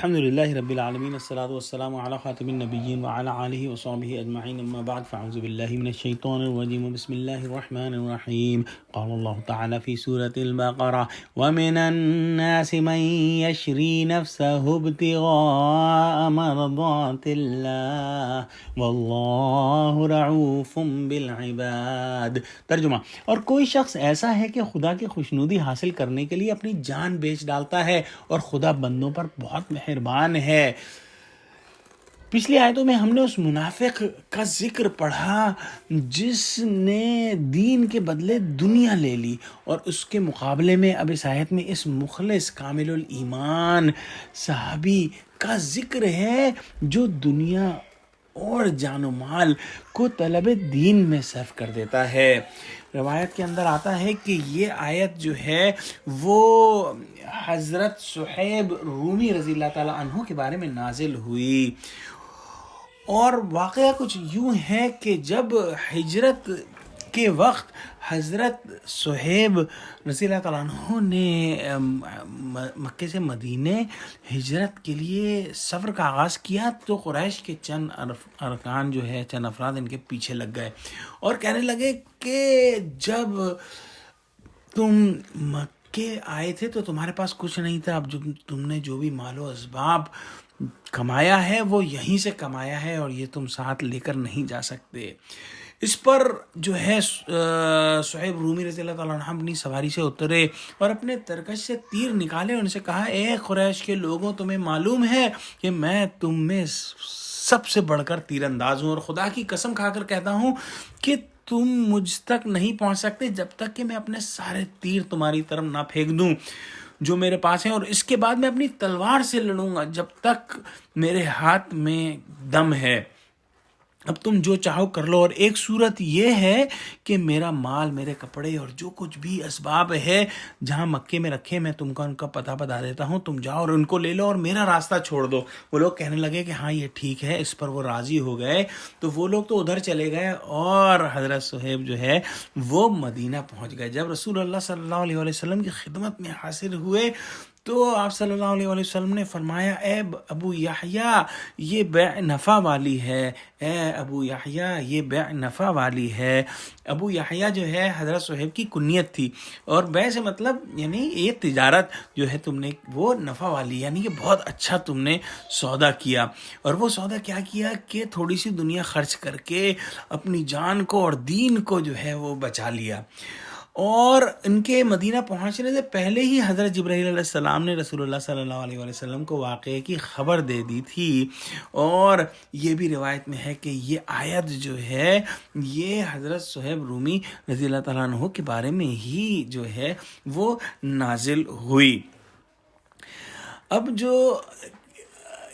الحمد لله رب العالمين الصلاة والسلام على خاتم النبيين وعلى آله وصحبه أجمعين أما بعد فأعوذ بالله من الشيطان الرجيم بسم الله الرحمن الرحيم قال الله تعالى في سورة البقرة ومن الناس من يشري نفسه ابتغاء مرضات الله والله رعوف بالعباد۔ ترجمہ، اور کوئی شخص ایسا ہے کہ خدا کی خوشنودی حاصل کرنے کے لیے اپنی جان بیچ ڈالتا ہے اور خدا بندوں پر بہت مہربان ہے۔ پچھلی آیتوں میں ہم نے اس منافق کا ذکر پڑھا جس نے دین کے بدلے دنیا لے لی، اور اس کے مقابلے میں اب اس آیت میں اس مخلص کامل الایمان صحابی کا ذکر ہے جو دنیا اور جان و مال کو طلب دین میں صرف کر دیتا ہے۔ روایت کے اندر آتا ہے کہ یہ آیت جو ہے وہ حضرت صہیب رومی رضی اللہ تعالیٰ عنہ کے بارے میں نازل ہوئی، اور واقعہ کچھ یوں ہے کہ جب ہجرت کے وقت حضرت صہیب رضی اللہ تعالیٰ عنہ نے مکے سے مدینے ہجرت کے لیے سفر کا آغاز کیا تو قریش کے چند ارکان جو ہے، چند افراد ان کے پیچھے لگ گئے اور کہنے لگے کہ جب تم مکے آئے تھے تو تمہارے پاس کچھ نہیں تھا، اب جب تم نے جو بھی مال و اسباب کمایا ہے وہ یہیں سے کمایا ہے اور یہ تم ساتھ لے کر نہیں جا سکتے۔ اس پر جو ہے صہیب رومی رضی اللہ تعالیٰ عنہ اپنی سواری سے اترے اور اپنے ترکش سے تیر نکالے اور ان سے کہا، اے قریش کے لوگوں، تمہیں معلوم ہے کہ میں تم میں سب سے بڑھ کر تیر انداز ہوں، اور خدا کی قسم کھا کر کہتا ہوں کہ تم مجھ تک نہیں پہنچ سکتے جب تک کہ میں اپنے سارے تیر تمہاری طرف نہ پھینک دوں جو میرے پاس ہیں، اور اس کے بعد میں اپنی تلوار سے لڑوں گا جب تک میرے ہاتھ میں دم ہے۔ اب تم جو چاہو کر لو، اور ایک صورت یہ ہے کہ میرا مال، میرے کپڑے اور جو کچھ بھی اسباب ہے جہاں مکے میں رکھے میں تم کو ان کا پتہ بتا دیتا ہوں، تم جاؤ اور ان کو لے لو اور میرا راستہ چھوڑ دو۔ وہ لوگ کہنے لگے کہ ہاں یہ ٹھیک ہے، اس پر وہ راضی ہو گئے۔ تو وہ لوگ تو ادھر چلے گئے اور حضرت صہیب جو ہے وہ مدینہ پہنچ گئے۔ جب رسول اللہ صلی اللہ علیہ وسلم کی خدمت میں حاضر ہوئے تو آپ صلی اللہ علیہ وسلم نے فرمایا، اے ابو یحییٰ یہ بیع نفع والی ہے، اے ابو یحییٰ یہ بیع نفع والی ہے۔ ابو یحییٰ جو ہے حضرت صہیب کی کنیت تھی، اور بیع سے مطلب یعنی یہ تجارت جو ہے تم نے وہ نفع والی، یعنی کہ بہت اچھا تم نے سودا کیا۔ اور وہ سودا کیا کیا کہ تھوڑی سی دنیا خرچ کر کے اپنی جان کو اور دین کو جو ہے وہ بچا لیا۔ اور ان کے مدینہ پہنچنے سے پہلے ہی حضرت جبرائیل علیہ السلام نے رسول اللہ صلی اللہ علیہ وسلم کو واقعے کی خبر دے دی تھی، اور یہ بھی روایت میں ہے کہ یہ آیت جو ہے یہ حضرت صہیب رومی رضی اللہ تعالیٰ عنہ کے بارے میں ہی جو ہے وہ نازل ہوئی۔ اب جو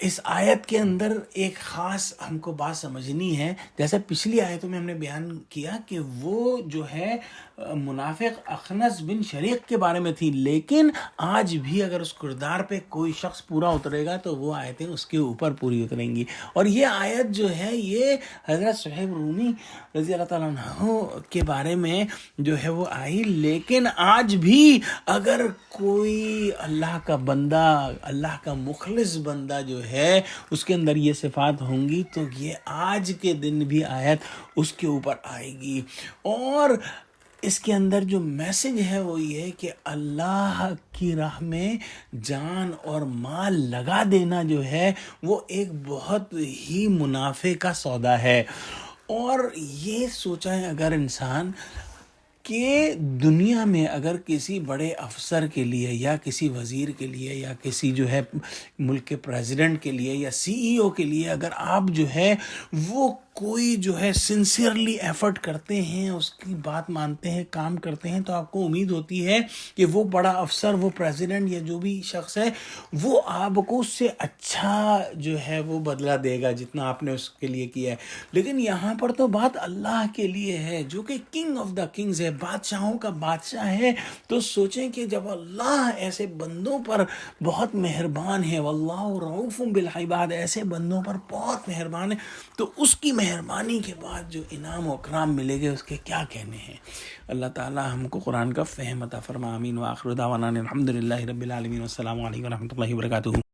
اس آیت کے اندر ایک خاص ہم کو بات سمجھنی ہے، جیسے پچھلی آیتوں میں ہم نے بیان کیا کہ وہ جو ہے منافق اخنس بن شریق کے بارے میں تھی، لیکن آج بھی اگر اس کردار پہ کوئی شخص پورا اترے گا تو وہ آیتیں اس کے اوپر پوری اتریں گی۔ اور یہ آیت جو ہے یہ حضرت صہیب رومی رضی اللہ تعالیٰ عنہ کے بارے میں جو ہے وہ آئی، لیکن آج بھی اگر کوئی اللہ کا بندہ، اللہ کا مخلص بندہ جو ہے اس کے اندر یہ صفات ہوں گی تو یہ آج کے دن بھی آیت اس کے اوپر آئے گی۔ اور اس کے اندر جو میسج ہے وہ یہ ہے کہ اللہ کی راہ میں جان اور مال لگا دینا جو ہے وہ ایک بہت ہی منافع کا سودا ہے۔ اور یہ سوچیں اگر انسان کہ دنیا میں اگر کسی بڑے افسر کے لیے یا کسی وزیر کے لیے یا کسی جو ہے ملک کے پریزیڈنٹ کے لیے یا سی ای او کے لیے اگر آپ جو ہے وہ کوئی جو ہے سنسیئرلی ایفرٹ کرتے ہیں، اس کی بات مانتے ہیں، کام کرتے ہیں، تو آپ کو امید ہوتی ہے کہ وہ بڑا افسر، وہ پریزیڈنٹ یا جو بھی شخص ہے وہ آپ کو اس سے اچھا جو ہے وہ بدلہ دے گا جتنا آپ نے اس کے لیے کیا ہے۔ لیکن یہاں پر تو بات اللہ کے لیے ہے جو کہ کنگ آف دا کنگز ہے، بادشاہوں کا بادشاہ ہے۔ تو سوچیں کہ جب اللہ ایسے بندوں پر بہت مہربان ہے، واللہ رؤوف بالعباد، ایسے بندوں پر بہت مہربان ہے، تو اس کی مہربانی کے بعد جو انعام و اکرام ملے گے اس کے کیا کہنے ہیں۔ اللہ تعالی ہم کو قرآن کا فہم عطا فرما، آمین۔ وآخر دعوانا الحمد للہ رب العالمین، والسلام علیکم ورحمۃ اللہ وبرکاتہ۔